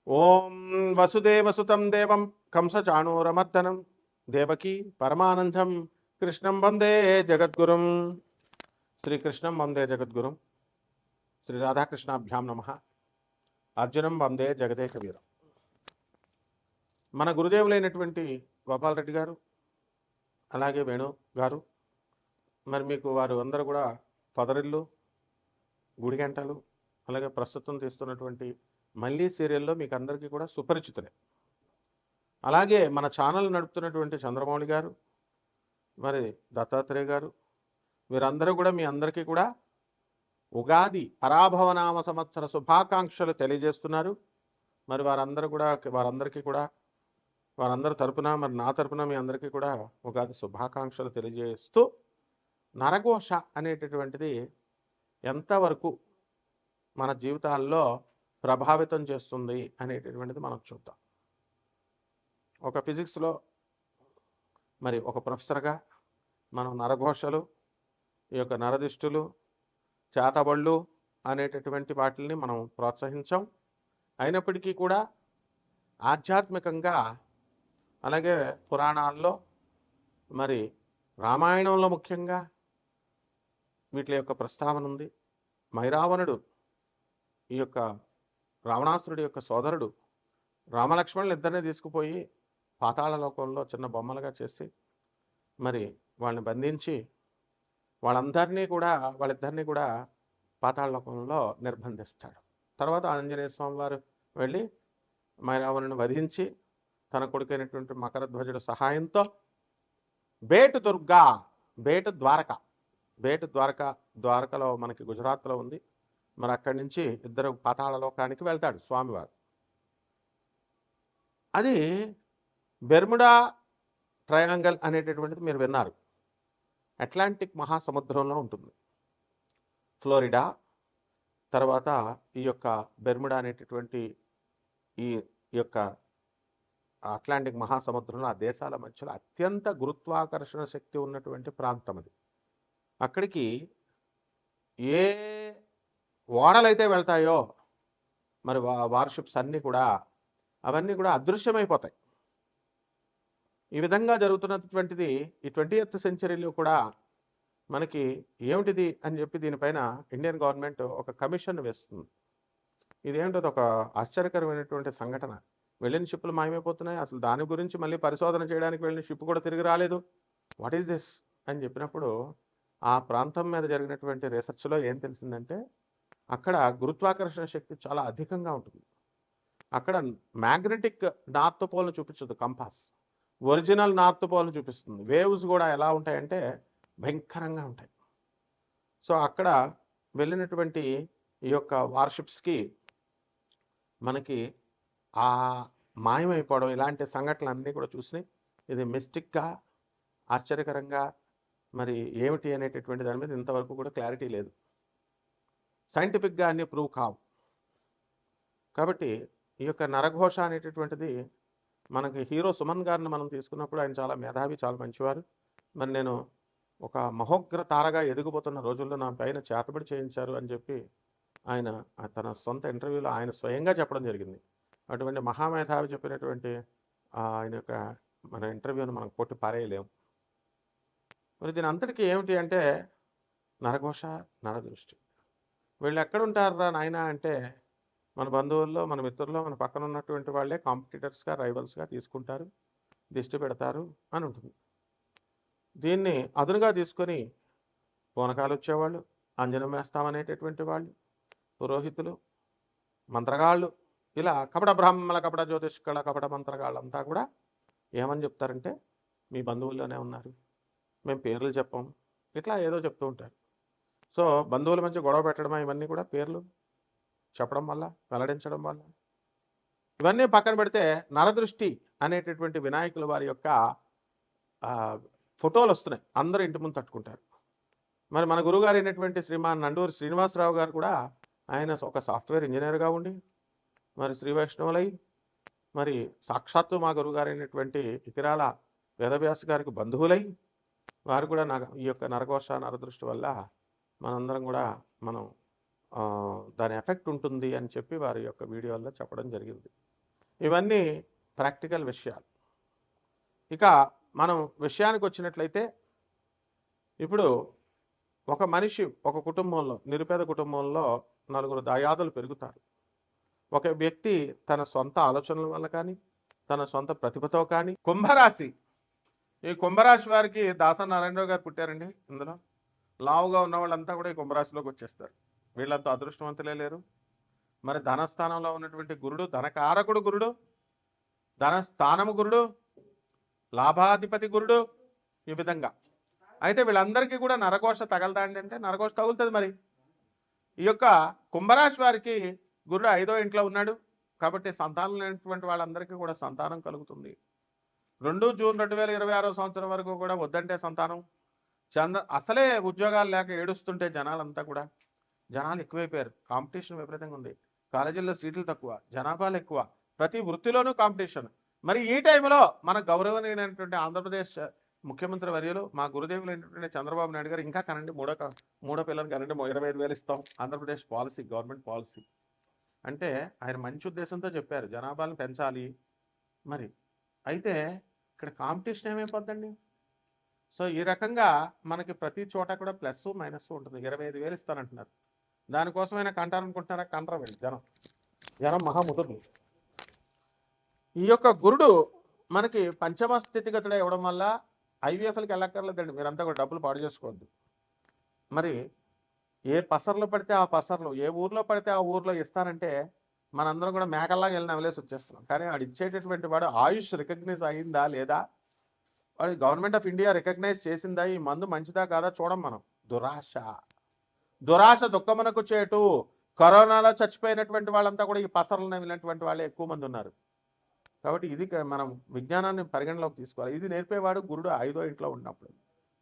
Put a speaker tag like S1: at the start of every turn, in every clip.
S1: ఓం వసుదేవసుతం దేవం కంసచాణూరమర్దనం దేవకీ పరమానందం కృష్ణం వందే జగద్గురుం. శ్రీకృష్ణం వందే జగద్గురుం. శ్రీ రాధాకృష్ణాభ్యాం నమ. అర్జునం వందే జగదేక వీరం. మన గురుదేవులైనటువంటి గోపాలరెడ్డి గారు, అలాగే వేణు గారు, మరి మీకు వారు అందరూ కూడా పొదరిల్లు, గుడిగంటలు, అలాగే ప్రస్తుతం తీస్తున్నటువంటి మళ్ళీ సీరియల్లో మీకు అందరికీ కూడా సుపరిచితులే. అలాగే మన ఛానల్ నడుపుతున్నటువంటి చంద్రమౌళి గారు, మరి దత్తాత్రేయ గారు, వీరందరూ కూడా మీ అందరికీ కూడా ఉగాది పరాభవనామ సంవత్సర శుభాకాంక్షలు తెలియజేస్తున్నారు. మరి వారందరి తరపున, మరి నా తరపున మీ అందరికీ కూడా ఉగాది శుభాకాంక్షలు తెలియజేస్తూ, నరఘోష అనేటటువంటిది ఎంతవరకు మన జీవితాల్లో ప్రభావితం చేస్తుంది అనేటటువంటిది మనం చూద్దాం. ఒక ఫిజిక్స్లో మరి ఒక ప్రొఫెసర్గా మనం నరఘోషలు, ఈ యొక్క నరదిష్టులు, చేతబళ్ళు అనేటటువంటి వాటిని మనం ప్రోత్సహించాం. అయినప్పటికీ కూడా ఆధ్యాత్మికంగా, అలాగే పురాణాల్లో, మరి రామాయణంలో ముఖ్యంగా వీటి యొక్క ప్రస్తావన ఉంది. మైరావణుడు, ఈ యొక్క రావణాసురుడి యొక్క సోదరుడు, రామలక్ష్మణులు ఇద్దరిని తీసుకుపోయి పాతాళ లోకంలో చిన్న బొమ్మలుగా చేసి మరి వాళ్ళని బంధించి వాళ్ళిద్దరినీ కూడా పాతాళ లోకంలో నిర్బంధిస్తాడు. తర్వాత ఆంజనేయ స్వామి వారు వెళ్ళి మైరావణుని వధించి తన కొడుకైనటువంటి మకరధ్వజుడు సహాయంతో ద్వారకలో మనకి గుజరాత్లో ఉంది. మరి అక్కడి నుంచి ఇద్దరు పాతాళ లోకానికి వెళ్తాడు స్వామివారు. అది బెర్ముడా ట్రయాంగల్ అనేటటువంటిది మీరు విన్నారు. అట్లాంటిక్ మహాసముద్రంలో ఉంటుంది. ఫ్లోరిడా తర్వాత ఈ యొక్క బెర్ముడా అనేటటువంటి ఈ యొక్క అట్లాంటిక్ మహాసముద్రంలో ఆ దేశాల మధ్యలో అత్యంత గురుత్వాకర్షణ శక్తి ఉన్నటువంటి ప్రాంతం అది. అక్కడికి ఏ ఓడలైతే వెళ్తాయో మరి వార్షిప్స్ అవన్నీ కూడా అదృశ్యమైపోతాయి. ఈ విధంగా జరుగుతున్నటువంటిది ఈ 20th సెంచరీలో కూడా మనకి ఏమిటిది అని చెప్పి దీనిపైన ఇండియన్ గవర్నమెంట్ ఒక కమిషన్ వేస్తుంది. ఇదేమిటో ఒక ఆశ్చర్యకరమైనటువంటి సంఘటన. వెళ్ళిన షిప్పులు మాయమైపోతున్నాయి. అసలు దాని గురించి మళ్ళీ పరిశోధన చేయడానికి వెళ్ళిన షిప్ కూడా తిరిగి రాలేదు. వాట్ ఈస్ దిస్ అని చెప్పినప్పుడు ఆ ప్రాంతం మీద జరిగినటువంటి రీసెర్చ్లో ఏం తెలిసిందంటే, అక్కడ గురుత్వాకర్షణ శక్తి చాలా అధికంగా ఉంటుంది. అక్కడ మ్యాగ్నెటిక్ నార్త్ పోల్ను చూపించదు కంపాస్, ఒరిజినల్ నార్త్ పోల్ను చూపిస్తుంది. వేవ్స్ కూడా ఎలా ఉంటాయంటే భయంకరంగా ఉంటాయి. సో అక్కడ వెళ్ళినటువంటి ఈ యొక్క వార్షిప్స్కి మనకి ఆ మాయమైపోవడం, ఇలాంటి సంఘటనలు అన్నీ కూడా చూసినాయి. ఇది మిస్టిక్గా, ఆశ్చర్యకరంగా మరి ఏమిటి అనేటటువంటి దాని మీద ఇంతవరకు కూడా క్లారిటీ లేదు. సైంటిఫిక్గా అన్నీ ప్రూవ్ కావు. కాబట్టి ఈ యొక్క నరఘోష అనేటటువంటిది మనకి హీరో సుమన్ గారిని మనం తీసుకున్నప్పుడు ఆయన చాలా మేధావి, చాలా మంచివారు. మరి నేను ఒక మహోగ్ర తారగా ఎదిగిపోతున్న రోజుల్లో నా పైన చేతబడి చేయించారు అని చెప్పి ఆయన తన సొంత ఇంటర్వ్యూలో ఆయన స్వయంగా చెప్పడం జరిగింది. అటువంటి మహామేధావి చెప్పినటువంటి ఆయన యొక్క మన ఇంటర్వ్యూని మనం కొట్టి పారేయలేము. మరి దీని అంతటికీ ఏమిటి అంటే నరఘోష, నరదృష్టి. వీళ్ళు ఎక్కడుంటారా నాయన అంటే మన బంధువుల్లో, మన మిత్రుల్లో, మన పక్కన ఉన్నటువంటి వాళ్ళే కాంపిటీటర్స్గా, రైవల్స్గా తీసుకుంటారు, దిష్టి పెడతారు అని ఉంటుంది. దీన్ని అదునుగా తీసుకొని పూనకాలు వచ్చేవాళ్ళు, అంజనం వేస్తామనేటటువంటి వాళ్ళు, పురోహితులు, మంత్రగాళ్ళు, ఇలా కపట బ్రాహ్మణ, కపట జ్యోతిష్కళ, కపట మంత్రగాళ్ళంతా కూడా ఏమని చెప్తారంటే మీ బంధువుల్లోనే ఉన్నారు, మేము పేర్లు చెప్పాం, ఇట్లా ఏదో చెప్తూ ఉంటారు. సో బంధువుల మధ్య గొడవ పెట్టడమా, ఇవన్నీ కూడా పేర్లు చెప్పడం వల్ల, వెల్లడించడం వల్ల. ఇవన్నీ పక్కన పెడితే నరదృష్టి అనేటటువంటి వినాయకుల వారి యొక్క ఫోటోలు వస్తున్నాయి, అందరూ ఇంటి ముందు తట్టుకుంటారు. మరి మన గురుగారు అయినటువంటి శ్రీమాన్ నండూరి శ్రీనివాసరావు గారు కూడా ఆయన ఒక సాఫ్ట్వేర్ ఇంజనీర్గా ఉండి మరి శ్రీ వైష్ణవులై మరి సాక్షాత్తు మా గురుగారు అయినటువంటి ఇకిరాల వేదవ్యాస్ గారికి బంధువులై వారు కూడా ఈ యొక్క నరఘోష, నరదృష్టి వల్ల మనందరం కూడా దాని ఎఫెక్ట్ ఉంటుంది అని చెప్పి వారి యొక్క వీడియోల్లో చెప్పడం జరిగింది. ఇవన్నీ ప్రాక్టికల్ విషయాలు. ఇక మనం విషయానికి వచ్చినట్లయితే, ఇప్పుడు ఒక మనిషి ఒక కుటుంబంలో, నిరుపేద కుటుంబంలో నలుగురు దాయాదులు పెరుగుతారు. ఒక వ్యక్తి తన సొంత ఆలోచనల వల్ల కానీ, తన సొంత ప్రతిభతో కానీ, కుంభరాశి, ఈ కుంభరాశి వారికి దాసరి నారాయణరావు గారు పుట్టారండి. ఇందులో లావుగా ఉన్న వాళ్ళంతా కూడా ఈ కుంభరాశిలోకి వచ్చేస్తారు. వీళ్ళంతా అదృష్టవంతులే లేరు. మరి ధనస్థానంలో ఉన్నటువంటి గురుడు, ధనకారకుడు గురుడు, ధనస్థానము గురుడు, లాభాధిపతి గురుడు, ఈ విధంగా అయితే వీళ్ళందరికీ కూడా నరఘోష తగలదండి అంటే నరఘోష తగులుతుంది. మరి ఈ యొక్క కుంభరాశి వారికి గురుడు 5వ ఇంట్లో ఉన్నాడు కాబట్టి సంతానం లేనటువంటి వాళ్ళందరికీ కూడా సంతానం కలుగుతుంది. 2 జూన్ 2026 సంవత్సరం వరకు కూడా వద్దంటే సంతానం, అసలే ఉద్యోగాలు లేక ఏడుస్తుంటే జనాలు ఎక్కువైపోయారు. కాంపిటీషన్ విపరీతంగా ఉంది. కాలేజీల్లో సీట్లు తక్కువ, జనాభాలు ఎక్కువ, ప్రతి వృత్తిలోనూ కాంపిటీషన్. మరి ఈ టైంలో మన గౌరవనీయమైనటువంటి ఆంధ్రప్రదేశ్ ముఖ్యమంత్రి వర్యులు, మా గురుదేవులు అయినటువంటి చంద్రబాబు నాయుడు గారు, ఇంకా కనండి మూడో పిల్లలు కనండి 25,000 ఇస్తాం, ఆంధ్రప్రదేశ్ పాలసీ, గవర్నమెంట్ పాలసీ అంటే ఆయన మంచి ఉద్దేశంతో చెప్పారు, జనాభాలను పెంచాలి. మరి అయితే ఇక్కడ కాంపిటీషన్ ఏమైపోద్దండి? సో ఈ రకంగా మనకి ప్రతి చోట కూడా ప్లస్ మైనస్ ఉంటుంది. 25,000 ఇస్తానంటున్నారు. దానికోసమైనా కంటారనుకుంటున్నారా? కంటారు వెళ్ళి జనం మహాముదురు. ఈ యొక్క గురుడు మనకి పంచమ స్థితిగతుడు ఇవ్వడం వల్ల ఐవీఎఫ్లకి వెళ్ళక్కర్లేదండి. మీరంతా కూడా డబ్బులు పాడు చేసుకోవద్దు. మరి ఏ పసర్లో పడితే ఆ పసర్లో, ఏ ఊర్లో పడితే ఆ ఊర్లో ఇస్తానంటే మనందరం కూడా మేకల్లాగా వెళ్ళి నవలేసి వచ్చేస్తున్నాం. కానీ వాడు ఇచ్చేటటువంటి వాడు ఆయుష్ రికగ్నైజ్ అయిందా లేదా, వాడు గవర్నమెంట్ ఆఫ్ ఇండియా రికగ్నైజ్ చేసిందా, ఈ మందు మంచిదా కాదా చూడం మనం. దురాశ దుఃఖమునకు చేటు. కరోనాలో చచ్చిపోయినటువంటి వాళ్ళంతా కూడా ఈ పసర్లను వెళ్ళినటువంటి వాళ్ళే ఎక్కువ మంది ఉన్నారు. కాబట్టి ఇది మనం విజ్ఞానాన్ని పరిగణలోకి తీసుకోవాలి. ఇది నేర్పేవాడు గురుడు 5వ ఇంట్లో ఉన్నప్పుడు.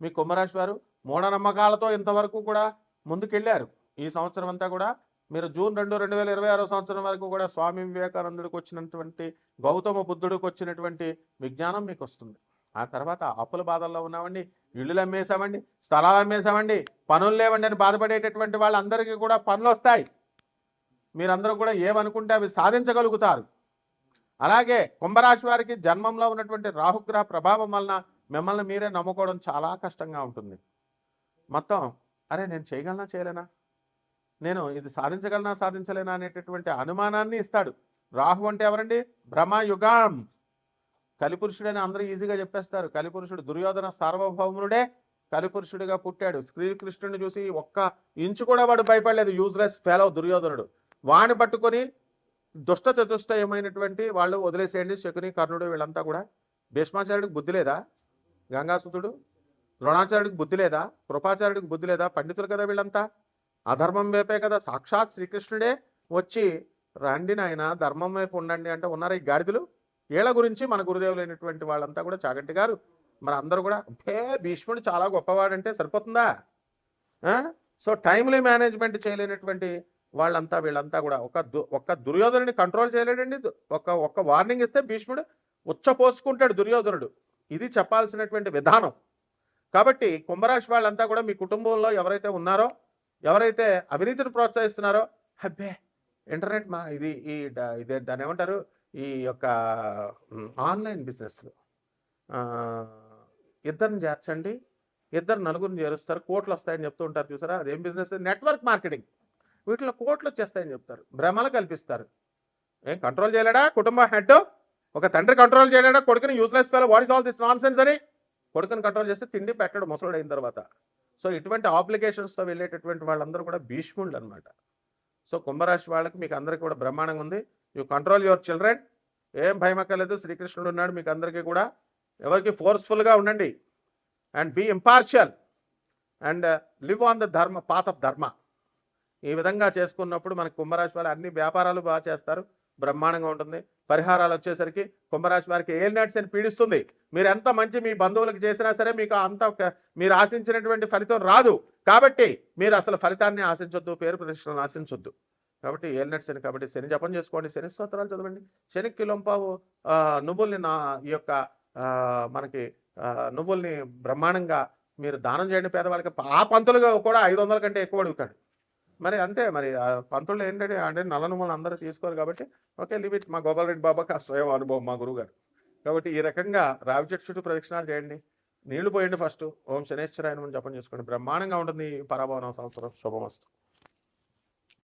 S1: మీ కుంభరాశి వారు మూఢనమ్మకాలతో ఇంతవరకు కూడా ముందుకెళ్ళారు. ఈ సంవత్సరం అంతా కూడా మీరు జూన్ 2, 2026 సంవత్సరం వరకు కూడా స్వామి వివేకానందుడికి వచ్చినటువంటి, గౌతమ బుద్ధుడికి వచ్చినటువంటి విజ్ఞానం మీకు వస్తుంది. ఆ తర్వాత అప్పుల బాధల్లో ఉన్నామండి, ఇళ్ళు అమ్మేశామండి, స్థలాలు అమ్మేశామండి, పనులు లేవండి అని బాధపడేటటువంటి వాళ్ళందరికీ కూడా పనులు వస్తాయి. మీరందరూ కూడా ఏమనుకుంటే అవి సాధించగలుగుతారు. అలాగే కుంభరాశి వారికి జన్మంలో ఉన్నటువంటి రాహుగ్రహ ప్రభావం వలన మిమ్మల్ని మీరే నమ్ముకోవడం చాలా కష్టంగా ఉంటుంది. మొత్తం అరే నేను చేయగలనా చేయలేనా, నేను ఇది సాధించగలనా సాధించలేనా అనేటటువంటి అనుమానాన్ని ఇస్తాడు. రాహు అంటే ఎవరండి? బ్రహ్మయుగం. కలిపురుషుడని అందరూ ఈజీగా చెప్పేస్తారు. కలిపురుషుడు దుర్యోధన సార్వభౌముడే కలిపురుషుడిగా పుట్టాడు. శ్రీకృష్ణుడిని చూసి ఒక్క ఇంచు కూడా వాడు భయపడలేదు. యూజ్లెస్ ఫెలో దుర్యోధనుడు. వాణ్ణి పట్టుకొని దుష్ట చతుష్టయమైనటువంటి వాళ్ళు వదిలేసేయండి. శకుని, కర్ణుడు వీళ్ళంతా కూడా. భీష్మాచార్యుడికి బుద్ధి లేదా? గంగాసుతుడు, ద్రోణాచార్యుడికి బుద్ధి లేదా? కృపాచార్యుడికి బుద్ధి లేదా? పండితులు కదా వీళ్ళంతా. అధర్మం వైపే కదా సాక్షాత్ శ్రీకృష్ణుడే వచ్చి రండి నాయన ధర్మం వైపు ఉండండి అంటే ఉన్నారా ఈ గాడిదలు? వీళ్ళ గురించి మన గురుదేవులైనటువంటి వాళ్ళంతా కూడా, చాగంటి గారు, మరి అందరూ కూడా భీష్ముడు చాలా గొప్పవాడంటే సరిపోతుందా? సో టైమ్లీ మేనేజ్మెంట్ చేయలేనటువంటి వాళ్ళంతా వీళ్ళంతా కూడా ఒక్క దుర్యోధనుడిని కంట్రోల్ చేయలేడండి. ఒక్క వార్నింగ్ ఇస్తే భీష్ముడు ఉచ్చపోసుకుంటాడు దుర్యోధనుడు. ఇది చెప్పాల్సినటువంటి విధానం. కాబట్టి కుంభరాశి వాళ్ళంతా కూడా మీ కుటుంబంలో ఎవరైతే ఉన్నారో, ఎవరైతే అవినీతిని ప్రోత్సహిస్తున్నారో, అబ్బే ఇంటర్నెట్ ఇదే దాన్ని ఏమంటారు, ఈ యొక్క ఆన్లైన్ బిజినెస్లు ఇద్దరిని చేర్చండి, నలుగురిని చేరుస్తారు, కోట్లు వస్తాయని చెప్తూ ఉంటారు చూసారా? అదేం బిజినెస్? Network marketing. వీటిలో కోట్లు వచ్చేస్తాయని చెప్తారు, భ్రమలు కల్పిస్తారు. ఏం కంట్రోల్ చేయలేడా కుటుంబ హెడ్? ఒక తండ్రి కంట్రోల్ చేయలేడా కొడుకుని? Useless fellow, what is all this non sense అని కొడుకుని కంట్రోల్ చేస్తే తిండి పెట్టడు ముసలుడు అయిన తర్వాత. సో ఇటువంటి అప్లికేషన్స్తో వెళ్ళేటటువంటి వాళ్ళందరూ కూడా భీష్ముళ్ళు అనమాట. సో కుంభరాశి వాళ్ళకి మీకు అందరికీ కూడా బ్రహ్మాండంగా ఉంది. You control your children. ఏం భయం అక్కర్లేదు, శ్రీకృష్ణుడు ఉన్నాడు మీకు అందరికీ కూడా. ఎవరికి ఫోర్స్ఫుల్గా ఉండండి and be impartial and live on the path of dharma. ఈ విధంగా చేసుకున్నప్పుడు మనకి కుంభరాశి వాళ్ళు అన్ని వ్యాపారాలు బాగా చేస్తారు, బ్రహ్మాండంగా ఉంటుంది. పరిహారాలు వచ్చేసరికి కుంభరాశి వారికి ఏలినాట్స్ అని పీడిస్తుంది. మీరు ఎంత మంచి మీ బంధువులకు చేసినా సరే మీకు అంత మీరు ఆశించినటువంటి ఫలితం రాదు. కాబట్టి మీరు అసలు ఫలితాన్ని ఆశించొద్దు, పేరు ప్రతిష్టలను ఆశించొద్దు. కాబట్టి ఏలినట్స్ అని, కాబట్టి శని జపం చేసుకోండి, శని స్తోత్రాలు చదవండి, శనికి కిలోంపావు నువ్వుల్ని ఈ యొక్క మనకి నువ్వుల్ని బ్రహ్మాండంగా మీరు దానం చేయండి పేదవాళ్ళకి. ఆ పంతులుగా కూడా 500 కంటే ఎక్కువ అడుగుతాడు. మరి అంతే మరి పంతులు ఏంటంటే అంటే నల్ల నువ్వులు అందరూ తీసుకోరు కాబట్టి ఓకే లిమిట్ మా గోపాలరెడ్డి బాబాకి ఆ స్వయం అనుభవం మా గురువుగారు. కాబట్టి ఈ రకంగా రావి చెట్టు చుట్టూ ప్రదక్షిణాలు చేయండి, నీళ్లు పోయండి, ఫస్ట్ ఓం శనేశ్వరాయ నమః జపం చేసుకోండి, బ్రహ్మాండంగా ఉంటుంది ఈ పరాభవన సంవత్సరం. శుభమస్తు.